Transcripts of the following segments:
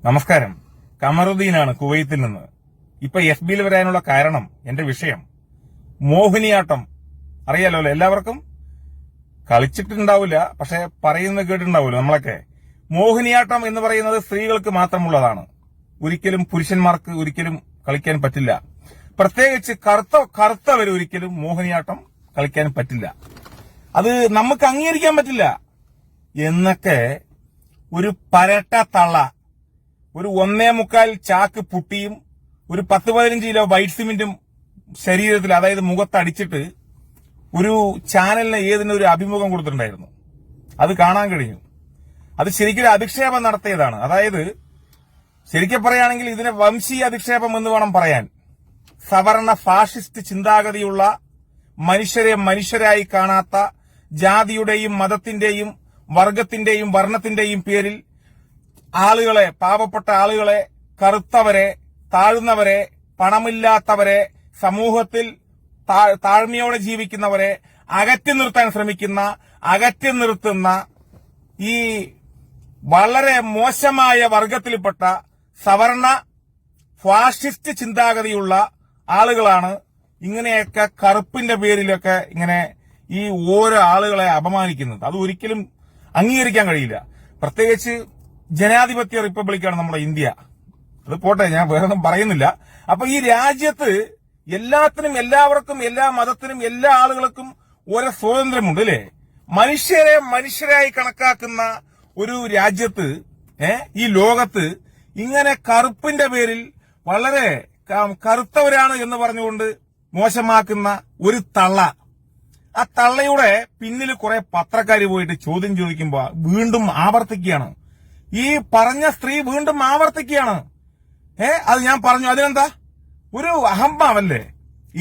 നമസ്കാരം. കമറുദ്ദീനാണ് കുവൈത്തിൽ നിന്ന്. ഇപ്പൊ FBയിൽ വരാനുള്ള കാരണം എന്റെ വിഷയം മോഹിനിയാട്ടം. അറിയാലോ എല്ലാവർക്കും. കളിച്ചിട്ടുണ്ടാവില്ല, പക്ഷെ പറയുന്നത് കേട്ടിട്ടുണ്ടാവില്ല നമ്മളൊക്കെ. മോഹിനിയാട്ടം എന്ന് പറയുന്നത് സ്ത്രീകൾക്ക് മാത്രമുള്ളതാണ്. ഒരിക്കലും പുരുഷന്മാർക്ക് ഒരിക്കലും കളിക്കാൻ പറ്റില്ല. പ്രത്യേകിച്ച് കറുത്തവർ ഒരിക്കലും മോഹിനിയാട്ടം കളിക്കാൻ പറ്റില്ല. അത് നമുക്ക് അംഗീകരിക്കാൻ പറ്റില്ല എന്നൊക്കെ ഒരു പരട്ട തള്ള ഒരു 1.25 ചാക്ക് പുട്ടിയും ഒരു 10-15 കിലോ വൈറ്റ് സിമെന്റും ശരീരത്തിൽ, അതായത് മുഖത്തടിച്ചിട്ട് ഒരു ചാനലിന് ഏതിനൊരു അഭിമുഖം കൊടുത്തിട്ടുണ്ടായിരുന്നു. അത് കാണാൻ കഴിഞ്ഞു. അത് ശരിക്കും അധിക്ഷേപം നടത്തിയതാണ്. അതായത് ശരിക്കും പറയുകയാണെങ്കിൽ ഇതിനെ വംശീയ അധിക്ഷേപം എന്ന് വേണം പറയാൻ. സവർണ ഫാഷിസ്റ്റ് ചിന്താഗതിയുള്ള, മനുഷ്യരെ മനുഷ്യരായി കാണാത്ത, ജാതിയുടെയും മതത്തിന്റെയും വർഗത്തിന്റെയും വർണ്ണത്തിന്റെയും പേരിൽ ആളുകളെ, പാവപ്പെട്ട ആളുകളെ, കറുത്തവരെ, താഴ്ന്നവരെ, പണമില്ലാത്തവരെ, സമൂഹത്തിൽ താഴ്മയോടെ ജീവിക്കുന്നവരെ അകറ്റി നിർത്താൻ ശ്രമിക്കുന്ന, അകറ്റി നിർത്തുന്ന ഈ വളരെ മോശമായ വർഗത്തിൽപ്പെട്ട സവർണ ഫാഷിസ്റ്റ് ചിന്താഗതിയുള്ള ആളുകളാണ് ഇങ്ങനെയൊക്കെ കറുപ്പിന്റെ പേരിലൊക്കെ ഇങ്ങനെ ഈ ഓരോ ആളുകളെ അപമാനിക്കുന്നത്. അത് ഒരിക്കലും അംഗീകരിക്കാൻ കഴിയില്ല. പ്രത്യേകിച്ച് ജനാധിപത്യ റിപ്പബ്ലിക്കാണ് നമ്മുടെ ഇന്ത്യ. അത് പോട്ടെ, ഞാൻ വേറൊന്നും പറയുന്നില്ല. അപ്പൊ ഈ രാജ്യത്ത് എല്ലാത്തിനും, എല്ലാവർക്കും, എല്ലാ മതത്തിനും, എല്ലാ ആളുകൾക്കും ഓരോ സ്വാതന്ത്ര്യമുണ്ട് അല്ലേ? മനുഷ്യരെ മനുഷ്യരായി കണക്കാക്കുന്ന ഒരു രാജ്യത്ത്, ഈ ലോകത്ത് ഇങ്ങനെ കറുപ്പിന്റെ പേരിൽ വളരെ കറുത്തവരാണ് എന്ന് പറഞ്ഞുകൊണ്ട് മോശമാക്കുന്ന ഒരു തള്ള, ആ തള്ളയുടെ പിന്നിൽ കുറെ പത്രക്കാർ പോയിട്ട് ചോദ്യം ചോദിക്കുമ്പോ വീണ്ടും ആവർത്തിക്കുകയാണ്. ഈ പറഞ്ഞ സ്ത്രീ വീണ്ടും ആവർത്തിക്കുകയാണ്. അത് ഞാൻ പറഞ്ഞു, അതിനെന്താ ഒരു അഹംഭാവല്ലേ?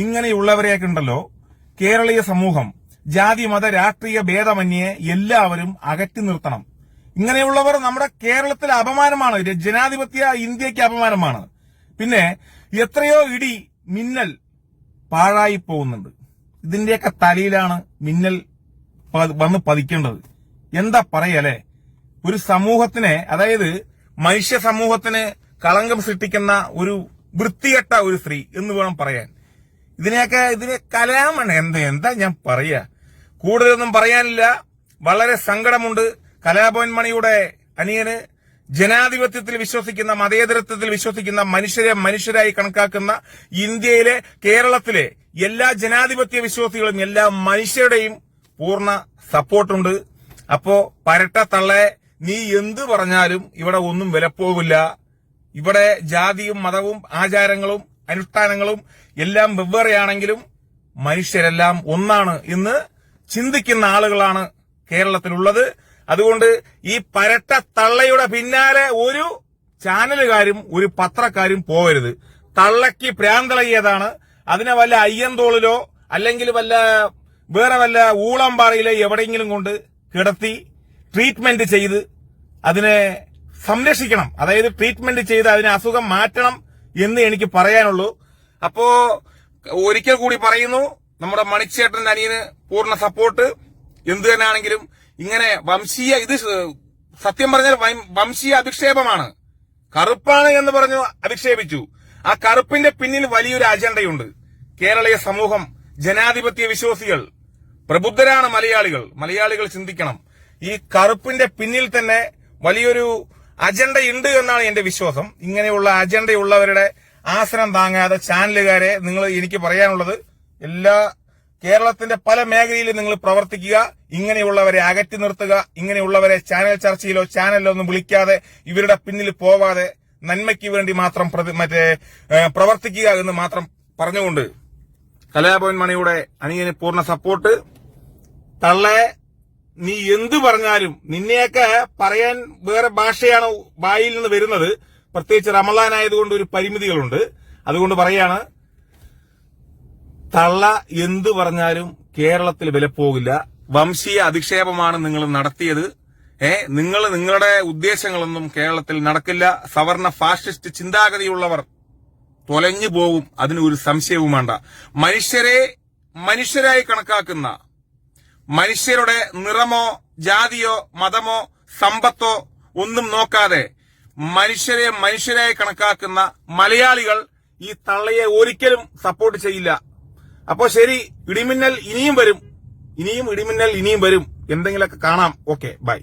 ഇങ്ങനെയുള്ളവരെയൊക്കെ ഉണ്ടല്ലോ കേരളീയ സമൂഹം ജാതി മത രാഷ്ട്രീയ ഭേദമന്യേ എല്ലാവരും അകറ്റി നിർത്തണം. ഇങ്ങനെയുള്ളവർ നമ്മുടെ കേരളത്തിലെ അപമാനമാണ്, ജനാധിപത്യ ഇന്ത്യക്ക് അപമാനമാണ്. പിന്നെ എത്രയോ ഇടി മിന്നൽ പാഴായി പോകുന്നുണ്ട്. ഇതിന്റെയൊക്കെ തലയിലാണ് മിന്നൽ വന്ന് പതിക്കേണ്ടത്. എന്താ പറയല്ലേ? ഒരു സമൂഹത്തിനെ, അതായത് മനുഷ്യ സമൂഹത്തിന് കളങ്കം സൃഷ്ടിക്കുന്ന ഒരു വൃത്തികെട്ട ഒരു സ്ത്രീ എന്ന് വേണം പറയാൻ. ഇതിന് കലാമാണ്. എന്താ ഞാൻ പറയാ? കൂടുതലൊന്നും പറയാനില്ല. വളരെ സങ്കടമുണ്ട്. കലാഭവൻ മണിയുടെ അനിയന് ജനാധിപത്യത്തിൽ വിശ്വസിക്കുന്ന, മതേതരത്വത്തിൽ വിശ്വസിക്കുന്ന, മനുഷ്യരെ മനുഷ്യരായി കണക്കാക്കുന്ന ഇന്ത്യയിലെ, കേരളത്തിലെ എല്ലാ ജനാധിപത്യ വിശ്വാസികളും, എല്ലാ മനുഷ്യരുടെയും പൂർണ്ണ സപ്പോർട്ടുണ്ട്. അപ്പോ പരട്ട തള്ളെ, നീ എന്ത് പറഞ്ഞാലും ഇവിടെ ഒന്നും വിലപ്പോവില്ല. ഇവിടെ ജാതിയും മതവും ആചാരങ്ങളും അനുഷ്ഠാനങ്ങളും എല്ലാം വെവ്വേറെയാണെങ്കിലും മനുഷ്യരെല്ലാം ഒന്നാണ് എന്ന് ചിന്തിക്കുന്ന ആളുകളാണ് കേരളത്തിലുള്ളത്. അതുകൊണ്ട് ഈ പരട്ട തള്ളയുടെ പിന്നാലെ ഒരു ചാനലുകാരും ഒരു പത്രക്കാരും പോകരുത്. തള്ളയ്ക്ക് പ്രാന്തളകിയതാണ്. അതിനെ വല്ല അയ്യന്തോളിലോ അല്ലെങ്കിൽ വേറെ വല്ല ഊളംപാറയിലോ എവിടെയെങ്കിലും കൊണ്ട് കിടത്തി ട്രീറ്റ്മെന്റ് ചെയ്ത് അതിനെ സംരക്ഷിക്കണം. അതായത് ട്രീറ്റ്മെന്റ് ചെയ്ത് അതിനെ അസുഖം മാറ്റണം എന്ന് എനിക്ക് പറയാനുള്ളൂ. അപ്പോ ഒരിക്കൽ കൂടി പറയുന്നു, നമ്മുടെ മണിച്ചേട്ടന്റെ അനിയന് പൂർണ്ണ സപ്പോർട്ട്. എന്തു തന്നെയാണെങ്കിലും ഇങ്ങനെ ഇത് സത്യം പറഞ്ഞാൽ വംശീയ അധിക്ഷേപമാണ്. കറുപ്പാണ് എന്ന് പറഞ്ഞു അധിക്ഷേപിച്ചു. ആ കറുപ്പിന്റെ പിന്നിൽ വലിയൊരു അജണ്ടയുണ്ട്. കേരളീയ സമൂഹം, ജനാധിപത്യ വിശ്വാസികൾ, പ്രബുദ്ധരാണ് മലയാളികൾ ചിന്തിക്കണം. ഈ കറുപ്പിന്റെ പിന്നിൽ തന്നെ വലിയൊരു അജണ്ടയുണ്ട് എന്നാണ് എന്റെ വിശ്വാസം. ഇങ്ങനെയുള്ള അജണ്ടയുള്ളവരുടെ ആസനം താങ്ങാതെ ചാനലുകാരെ, എനിക്ക് പറയാനുള്ളത്, എല്ലാ കേരളത്തിന്റെ പല മേഖലയിലും നിങ്ങൾ പ്രവർത്തിക്കുക. ഇങ്ങനെയുള്ളവരെ അകറ്റി നിർത്തുക. ഇങ്ങനെയുള്ളവരെ ചാനൽ ചർച്ചയിലോ ചാനലിലോ ഒന്നും വിളിക്കാതെ, ഇവരുടെ പിന്നിൽ പോവാതെ നന്മയ്ക്ക് വേണ്ടി മാത്രം പ്രവർത്തിക്കുക എന്ന് മാത്രം പറഞ്ഞുകൊണ്ട് കലാഭവൻ മണിയുടെ അനിയന് പൂർണ്ണ സപ്പോർട്ട്. തള്ളെ, നീ എന്തു പറഞ്ഞാലും നിന്നെയൊക്കെ പറയാൻ വേറെ ഭാഷയാണ് വായിൽ നിന്ന് വരുന്നത്. പ്രത്യേകിച്ച് റമളാനായതുകൊണ്ട് ഒരു പരിമിതികളുണ്ട്. അതുകൊണ്ട് പറയാണ്, തള്ള എന്തു പറഞ്ഞാലും കേരളത്തിൽ വിലപ്പോകില്ല. വംശീയ അധിക്ഷേപമാണ് നിങ്ങൾ നടത്തിയത്. നിങ്ങളുടെ ഉദ്ദേശങ്ങളൊന്നും കേരളത്തിൽ നടക്കില്ല. സവർണ ഫാഷിസ്റ്റ് ചിന്താഗതിയുള്ളവർ തൊലഞ്ഞു പോകും, അതിന് ഒരു സംശയവും വേണ്ട. മനുഷ്യരെ മനുഷ്യരായി കണക്കാക്കുന്ന, മനുഷ്യരുടെ നിറമോ ജാതിയോ മതമോ സമ്പത്തോ ഒന്നും നോക്കാതെ മനുഷ്യരായി കണക്കാക്കുന്ന മലയാളികൾ ഈ തള്ളയെ ഒരിക്കലും സപ്പോർട്ട് ചെയ്യില്ല. അപ്പോ ശരി, ഇടിമിന്നൽ ഇനിയും വരും, ഇനിയും വരും. എന്തെങ്കിലുമൊക്കെ കാണാം. Okay, by.